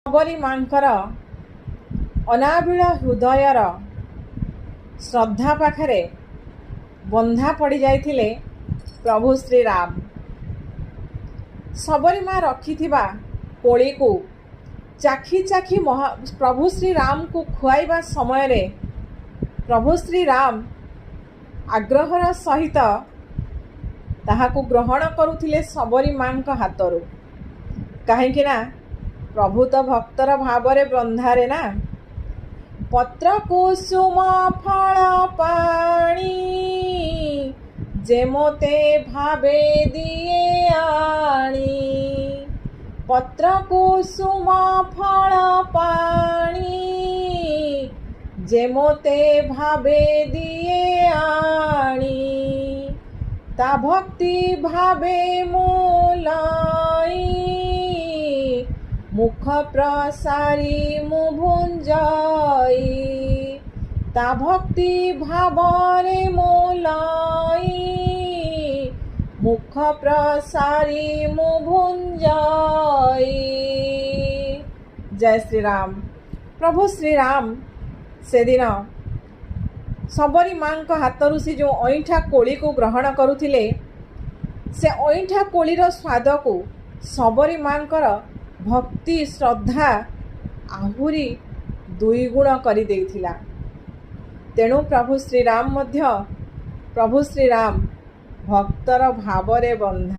सबरी मांकर अनाबिल हृदयर श्रद्धा पाखरे बंधा पड़ जाइथिले प्रभु श्रीराम। सबरी माँ रखि कोड़ी को चाखी चाखी प्रभु श्रीराम को खुआइबा समय रे प्रभु श्रीराम आग्रहर सहित ताहाकु ग्रहण करुथिले सबरी माँ हाथरू। कहीं ना प्रभु तो भक्तर भावरे बंधारे ना। पत्र कुसुम फल पाणी जेमते भावे दिए आणी। पत्र कुसुम फल पाणी जेमते भावे दिए आणी। ता भक्ति भावे मूलाई मुख प्रसारी मुभुंजाई। ता भक्ति भावरे मूलाई मुख प्रसारी मुभुंजाई। जय श्री राम। प्रभु श्रीराम से दिन सबरी माँ हाथरू से जो अईठा कोड़ी को ग्रहण करुथिले से अईठा कोड़ीर स्वाद को सबरी माँ भक्ति श्रद्धा आहुरी दुईगुण कर देइथिला। तेणु प्रभु श्रीराम भक्तर भावरे बंधा।